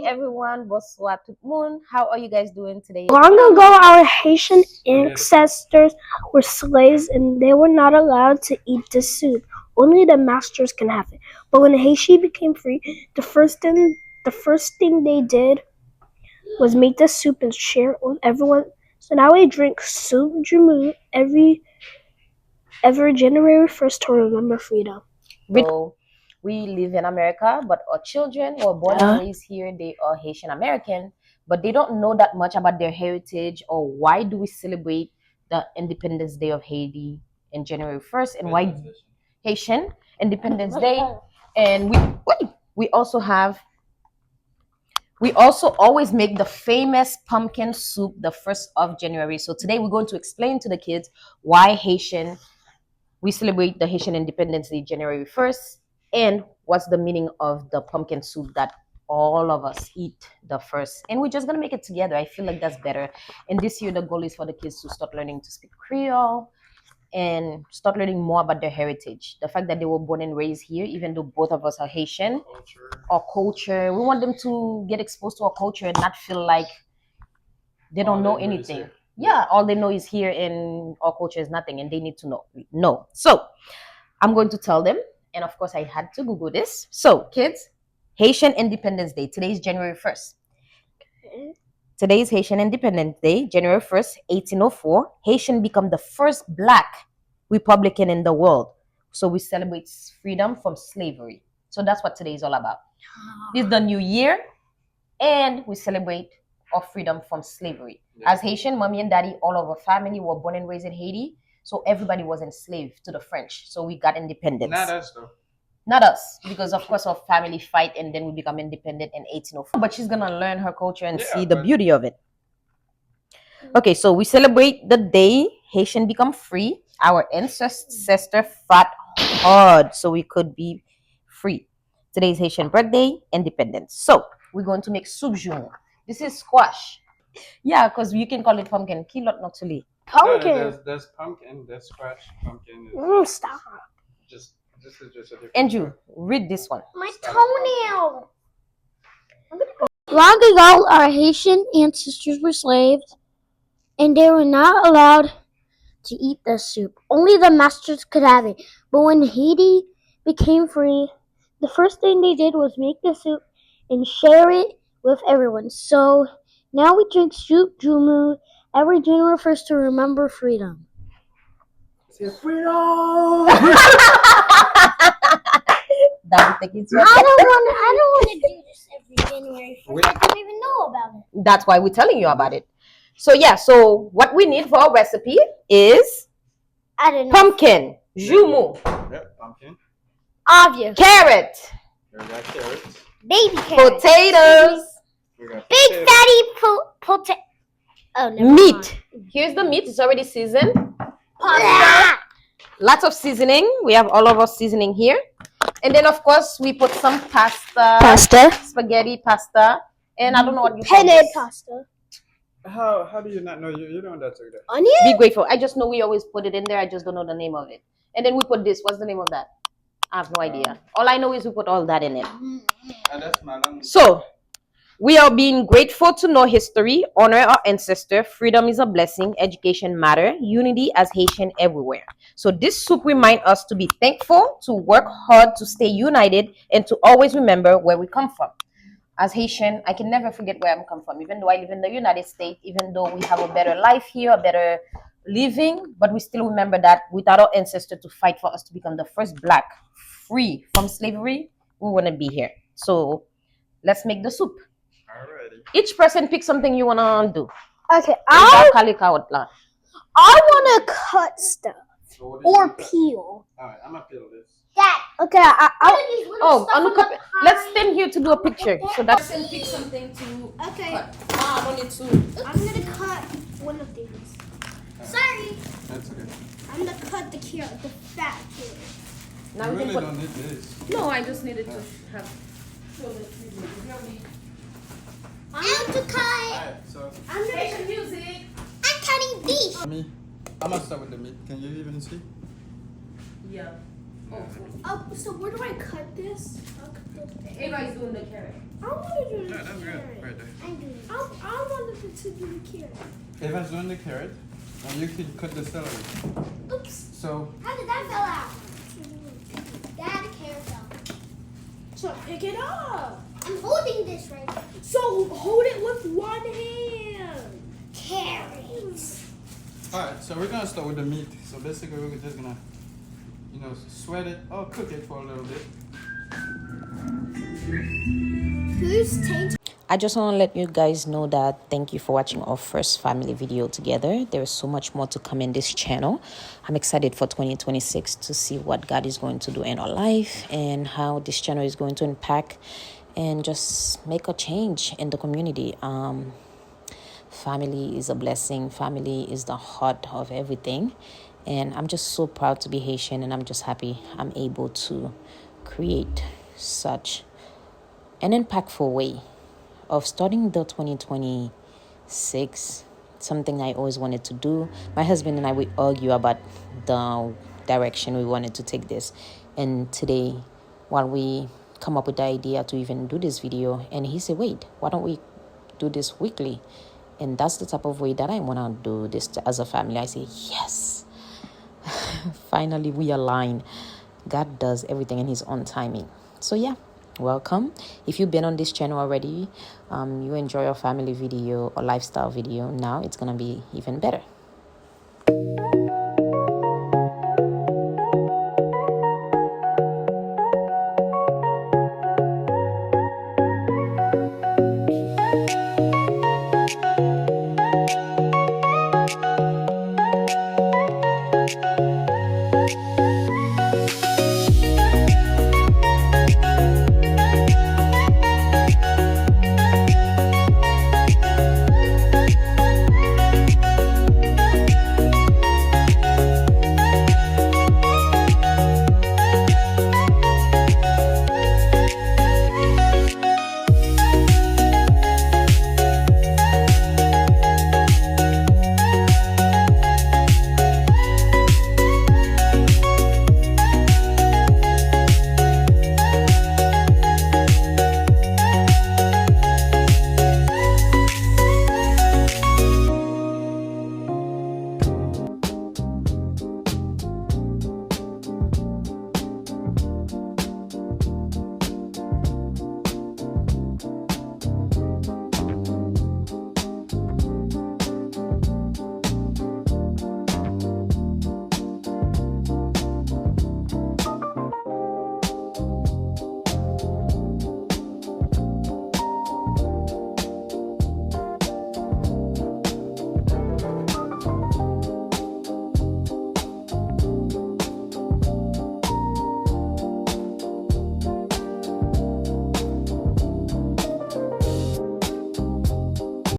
everyone. Bonsoir tout le monde. How are you guys doing today? Long ago, our Haitian ancestors were slaves and they were not allowed to eat the soup. Only the masters can have it. But when Haiti became free, the first thing they did was make the soup and share it with everyone. So now we drink Soup Joumou every January 1st to remember freedom. So we live in America, but our children who are born and raised here, they are Haitian American, but they don't know that much about their heritage or why do we celebrate the Independence Day of Haiti in January 1st and why Haitian Independence Day. And we also always make the famous pumpkin soup the 1st of January. So today we're going to explain to the kids why we celebrate the Haitian Independence Day January 1st and what's the meaning of the pumpkin soup that all of us eat the 1st. And we're just going to make it together. I feel like that's better. And this year the goal is for the kids to start learning to speak Creole and start learning more about their heritage. The fact that they were born and raised here, even though both of us are Haitian, our culture, we want them to get exposed to our culture and not feel like they don't know anything. Yeah, all they know is here and our culture is nothing and they need to know. No. So I'm going to tell them. And of course, I had to Google this. So kids, Haitian Independence Day. Today is January 1st. Today is Haitian Independence Day, January 1st, 1804. Haitian become the first Black Republican in the world. So we celebrate freedom from slavery. So that's what today is all about. This is the new year and we celebrate our freedom from slavery. As Haitian, mommy and daddy, all of our family were born and raised in Haiti. So everybody was enslaved to the French. So we got independence. Not us though. Not us, because of course our family fight and then we become independent in 1804. But she's gonna learn her culture and see the beauty of it. Okay, so we celebrate the day Haitian become free. Our ancestor fought hard so we could be free. Today's Haitian birthday, independence. So we're going to make soup joumou. This is squash. Yeah, because you can call it pumpkin. Kilot not chili. Pumpkin. No, there's pumpkin, there's squash, pumpkin. Is Stop. this is just a different. Andrew, read this one. My toenail. Long ago, our Haitian ancestors were slaves, and they were not allowed to eat the soup. Only the masters could have it. But when Haiti became free, the first thing they did was make the soup and share it with everyone. So now we drink Soup Joumou every January 1st to remember freedom. Freedom! I don't want to do this every January 1st. I don't even know about it. That's why we're telling you about it. So yeah, so what we need for our recipe is pumpkin, joumou, Yep, pumpkin. obvious, carrot, We got carrots. baby carrots, potatoes, We got big potatoes. fatty potato. Oh, never meat. mind. Here's the meat. It's already seasoned. Pasta. Lots of seasoning. We have all of our seasoning here. And then, of course, we put some pasta. Spaghetti pasta. And I don't know what you call Penne this. pasta. How do you not know? You don't know that. Onion? Be grateful. I just know we always put it in there. I just don't know the name of it. And then we put this. What's the name of that? I have no idea. All I know is we put all that in it. And that's my language. So, we are being grateful to know history, honor our ancestor, freedom is a blessing, education matter, unity as Haitian everywhere. So this soup reminds us to be thankful, to work hard, to stay united, and to always remember where we come from. As Haitian, I can never forget where I come from, even though I live in the United States, even though we have a better life here, a better living, but we still remember that without our ancestors to fight for us to become the first Black free from slavery, we wouldn't be here. So let's make the soup. Alrighty. Each person pick something you wanna do. Okay, I All want to cut stuff So what or do you peel. Alright, I'm gonna peel this. That. Okay, let's stand here to do a picture. So that person pick something to Okay, cut. I don't need to. I'm gonna cut one of these. Sorry, That's okay. I'm gonna cut the carrot, the fat carrot. Now You we really can don't put. need this. No, I just needed to have. I'm to cut. Alright, so I'm music. cutting these. I'm gonna start with the meat. Can you even see? Yeah. Oh, so where do I cut this? I'll cut this Ava's doing the carrot. I want to do the Yeah, that's good. carrot. Right there. I wanted to do the carrot. Eva's doing the carrot, and you can cut the celery. Oops. So, How did that fell out? Dad, the carrot fell. So pick it up. I'm holding this right now. So hold it with one hand. Carrots. alright, so we're gonna start with the meat. So basically, we're just gonna, sweat it or cook it for a little bit. Who's taint? I just want to let you guys know that thank you for watching our first family video together. There is so much more to come in this channel. I'm excited for 2026 to see what God is going to do in our life and how this channel is going to impact and just make a change in the community. Family is a blessing. Family is the heart of everything. And I'm just so proud to be Haitian, and I'm just happy I'm able to create such an impactful way of starting the 2026, something I always wanted to do. My husband and I, we argue about the direction we wanted to take this. And today, while we come up with the idea to even do this video, and he said, wait, why don't we do this weekly? And that's the type of way that I want to do this as a family. I say, yes, finally we align. God does everything in his own timing. So yeah, welcome. If you've been on this channel already, you enjoy your family video or lifestyle video, now it's gonna be even better.